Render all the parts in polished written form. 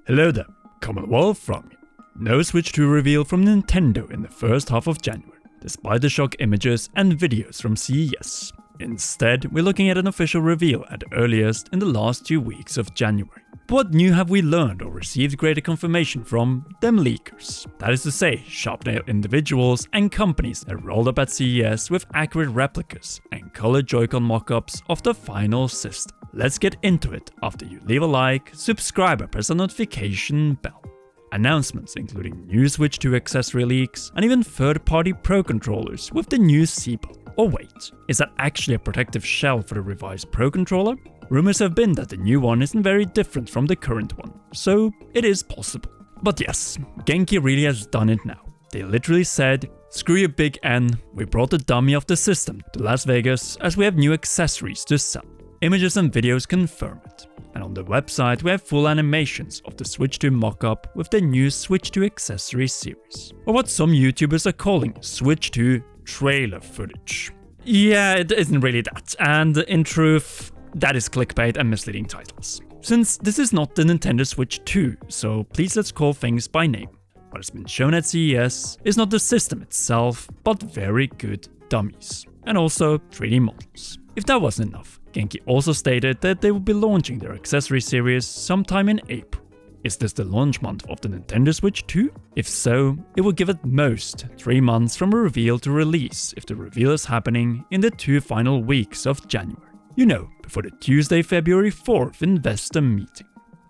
Hello there, Commonwealth from me. No Switch 2 reveal from Nintendo in the first half of January, despite the shock images and videos from CES. Instead, we're looking at an official reveal at earliest in the last 2 weeks of January. But what new have we learned or received greater confirmation from them leakers? That is to say, sharp-nailed individuals and companies that rolled up at CES with accurate replicas and colored Joy-Con mock-ups of the final system. Let's get into it after you leave a like, subscribe and press the notification bell. Announcements including new Switch 2 accessory leaks and even third-party Pro controllers with the new C-Belt. Or wait, is that actually a protective shell for the revised Pro controller? Rumors have been that the new one isn't very different from the current one, so it is possible. But yes, Genki really has done it now. They literally said, "Screw your big N, we brought the dummy of the system to Las Vegas as we have new accessories to sell." Images and videos confirm it. And on the website we have full animations of the Switch 2 mock-up with the new Switch 2 accessory series. Or what some YouTubers are calling Switch 2 trailer footage. Yeah, it isn't really that, and in truth, that is clickbait and misleading titles. Since this is not the Nintendo Switch 2, so please let's call things by name. What has been shown at CES is not the system itself, but very good dummies. And also 3D models. If that wasn't enough, Genki also stated that they will be launching their accessory series sometime in April. Is this the launch month of the Nintendo Switch 2? If so, it will give at most 3 months from a reveal to release if the reveal is happening in the 2 final weeks of January. You know, before the Tuesday, February 4th investor meeting.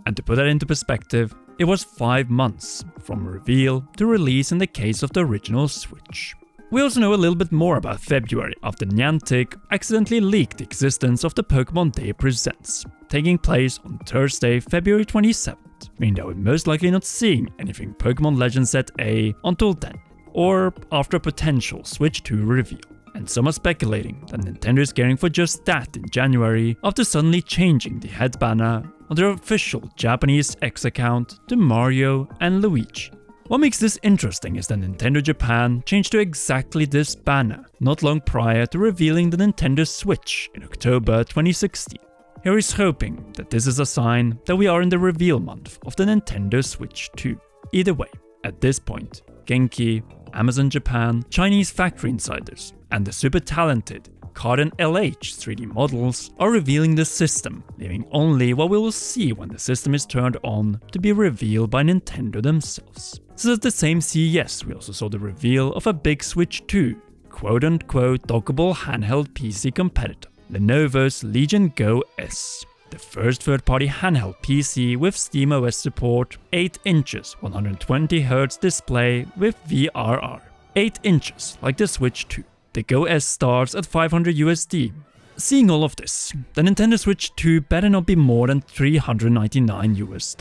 And to put that into perspective, it was 5 months from reveal to release in the case of the original Switch. We also know a little bit more about February after Niantic accidentally leaked the existence of the Pokemon Day Presents, taking place on Thursday, February 27th, meaning that we're most likely not seeing anything Pokemon Legends Set A until then, or after a potential Switch 2 reveal. And some are speculating that Nintendo is gearing for just that in January after suddenly changing the head banner on their official Japanese X account to Mario and Luigi. What makes this interesting is that Nintendo Japan changed to exactly this banner not long prior to revealing the Nintendo Switch in October 2016. Here is hoping that this is a sign that we are in the reveal month of the Nintendo Switch 2. Either way, at this point, Genki, Amazon Japan, Chinese factory insiders, and the super talented Card and LH 3D models are revealing the system, leaving only what we will see when the system is turned on to be revealed by Nintendo themselves. So at the same CES, we also saw the reveal of a big Switch 2, quote-unquote dockable handheld PC competitor, Lenovo's Legion Go S. The first third-party handheld PC with SteamOS support, 8 inches 120Hz display with VRR. 8 inches like the Switch 2. The Go S starts at $500 USD. Seeing all of this, the Nintendo Switch 2 better not be more than $399 US,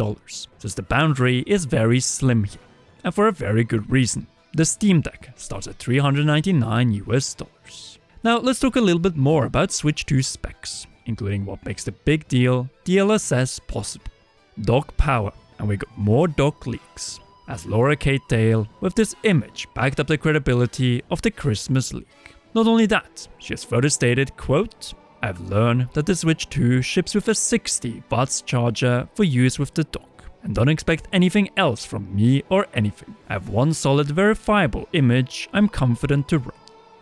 since the boundary is very slim here, and for a very good reason. The Steam Deck starts at $399 US. Now let's talk a little bit more about Switch 2 specs, including what makes the big deal DLSS possible. Dock power, and we got more dock leaks, as Laura Kate Dale with this image backed up the credibility of the Christmas leak. Not only that, she has further stated, quote, "I've learned that the Switch 2 ships with a 60 watts charger for use with the dock, and don't expect anything else from me or anything. I have one solid verifiable image I'm confident to run."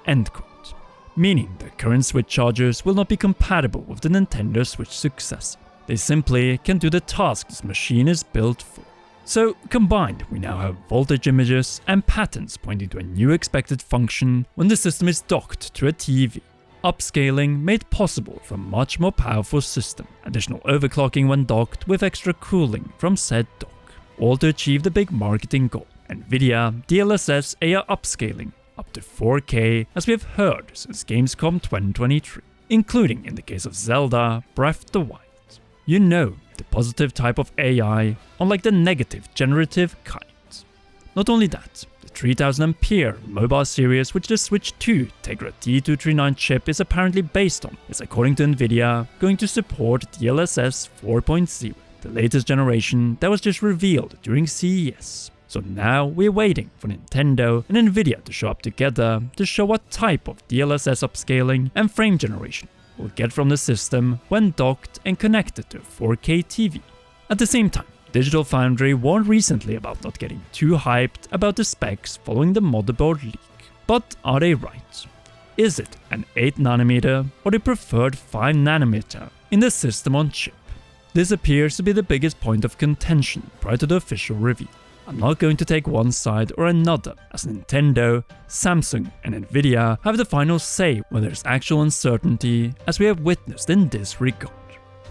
End quote. Meaning the current Switch chargers will not be compatible with the Nintendo Switch successor. They simply can't do the task this machine is built for. So combined, we now have voltage images and patterns pointing to a new expected function when the system is docked to a TV. Upscaling made possible for a much more powerful system, additional overclocking when docked with extra cooling from said dock, all to achieve the big marketing goal, Nvidia DLSS AR upscaling up to 4K as we have heard since Gamescom 2023, including in the case of Zelda Breath of the Wild. You know, the positive type of AI, unlike the negative generative kind. Not only that, the 3000 mAh mobile series which the Switch 2 Tegra T239 chip is apparently based on is, according to Nvidia, going to support DLSS 4.0, the latest generation that was just revealed during CES. So now we're waiting for Nintendo and Nvidia to show up together to show what type of DLSS upscaling and frame generation we'll get from the system when docked and connected to a 4K TV. At the same time, Digital Foundry warned recently about not getting too hyped about the specs following the motherboard leak. But are they right? Is it an 8nm or the preferred 5nm in the system on chip? This appears to be the biggest point of contention prior to the official reveal. I'm not going to take one side or another, as Nintendo, Samsung and Nvidia have the final say when there's actual uncertainty, as we have witnessed in this regard.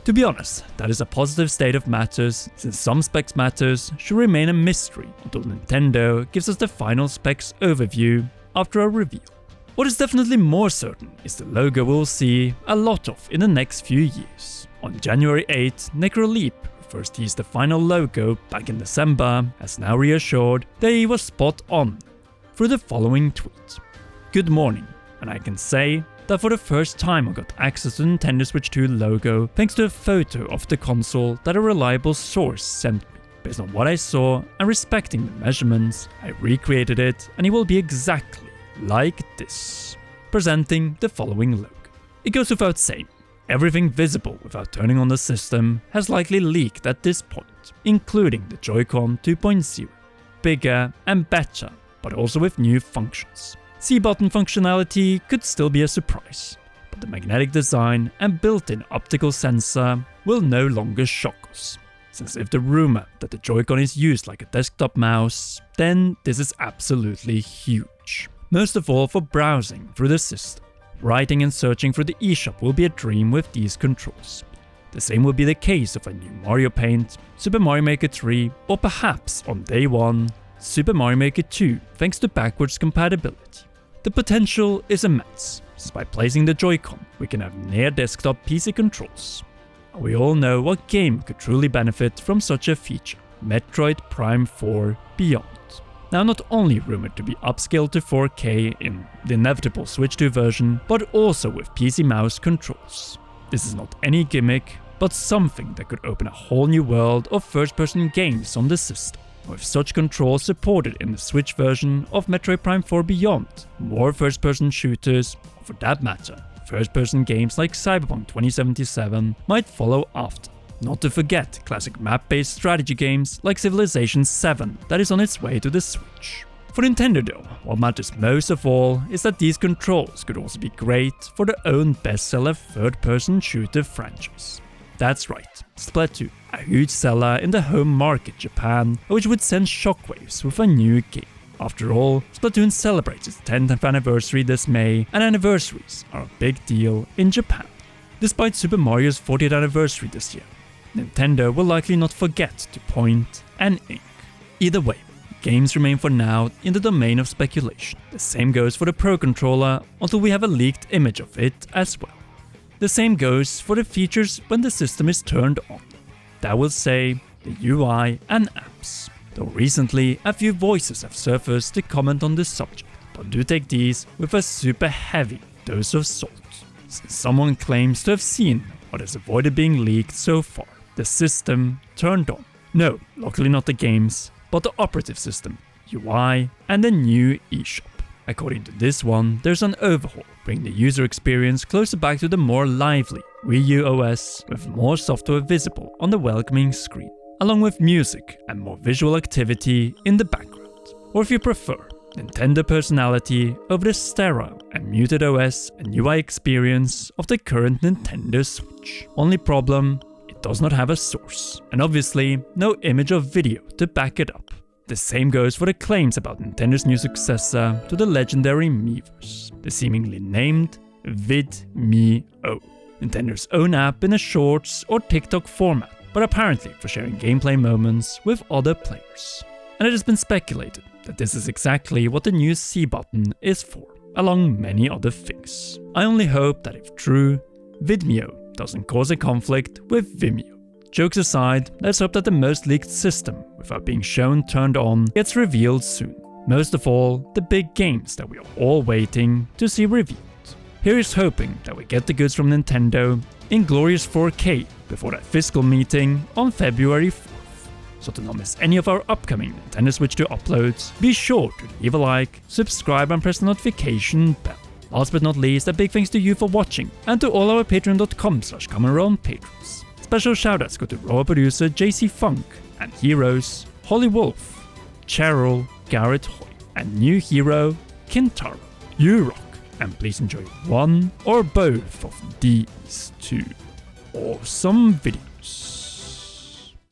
To be honest, that is a positive state of matters, since some specs matters should remain a mystery until Nintendo gives us the final specs overview after a reveal. What is definitely more certain is the logo we'll see a lot of in the next few years. On January 8th, Necroleap, who first teased the final logo back in December, has now reassured that he was spot on through the following tweet. Good morning, and I can say that for the first time I got access to the Nintendo Switch 2 logo thanks to a photo of the console that a reliable source sent me. Based on what I saw and respecting the measurements, I recreated it and it will be exactly like this, presenting the following logo. It goes without saying, everything visible without turning on the system has likely leaked at this point, including the Joy-Con 2.0, bigger and better, but also with new functions. C-button functionality could still be a surprise, but the magnetic design and built-in optical sensor will no longer shock us. Since if the rumor that the Joy-Con is used like a desktop mouse, then this is absolutely huge. Most of all for browsing through the system. Writing and searching through the eShop will be a dream with these controls. The same will be the case of a new Mario Paint, Super Mario Maker 3, or perhaps on day one, Super Mario Maker 2 thanks to backwards compatibility. The potential is immense, since by placing the Joy-Con we can have near desktop PC controls. And we all know what game could truly benefit from such a feature, Metroid Prime 4 Beyond. Now not only rumored to be upscaled to 4K in the inevitable Switch 2 version, but also with PC mouse controls. This is not any gimmick, but something that could open a whole new world of first-person games on the system. With such controls supported in the Switch version of Metroid Prime 4 Beyond, more first-person shooters, or for that matter, first-person games like Cyberpunk 2077 might follow after. Not to forget classic map-based strategy games like Civilization 7 that is on its way to the Switch. For Nintendo though, what matters most of all is that these controls could also be great for their own bestseller third-person shooter franchise. That's right, Splatoon, a huge seller in the home market Japan, which would send shockwaves with a new game. After all, Splatoon celebrates its 10th anniversary this May, and anniversaries are a big deal in Japan. Despite Super Mario's 40th anniversary this year, Nintendo will likely not forget to point and ink. Either way, games remain for now in the domain of speculation. The same goes for the Pro Controller until we have a leaked image of it as well. The same goes for the features when the system is turned on. That will say, the UI and apps. Though recently a few voices have surfaced to comment on this subject, but do take these with a super heavy dose of salt, since someone claims to have seen what has avoided being leaked so far. The system turned on. No, luckily not the games, but the operative system, UI, and the new eShop. According to this one, there's an overhaul, bringing the user experience closer back to the more lively Wii U OS, with more software visible on the welcoming screen, along with music and more visual activity in the background. Or if you prefer, Nintendo personality over the sterile and muted OS and UI experience of the current Nintendo Switch. Only problem, it does not have a source, and obviously no image or video to back it up. The same goes for the claims about Nintendo's new successor to the legendary Miiverse, the seemingly named VidMe-O, Nintendo's own app in a Shorts or TikTok format, but apparently for sharing gameplay moments with other players. And it has been speculated that this is exactly what the new C button is for, along many other things. I only hope that if true, VidMe-O doesn't cause a conflict with Vimeo. Jokes aside, let's hope that the most leaked system, without being shown turned on, gets revealed soon. Most of all, the big games that we are all waiting to see revealed. Here is hoping that we get the goods from Nintendo in glorious 4K before that fiscal meeting on February 4th. So to not miss any of our upcoming Nintendo Switch 2 uploads, be sure to leave a like, subscribe and press the notification bell. Last but not least, a big thanks to you for watching, and to all our patreon.com/CommonRealm patrons. Special shoutouts go to Raw producer JC Funk and heroes Holly Wolf, Cheryl, Garrett Hoy, and new hero Kintaro. You rock, and please enjoy one or both of these two awesome videos.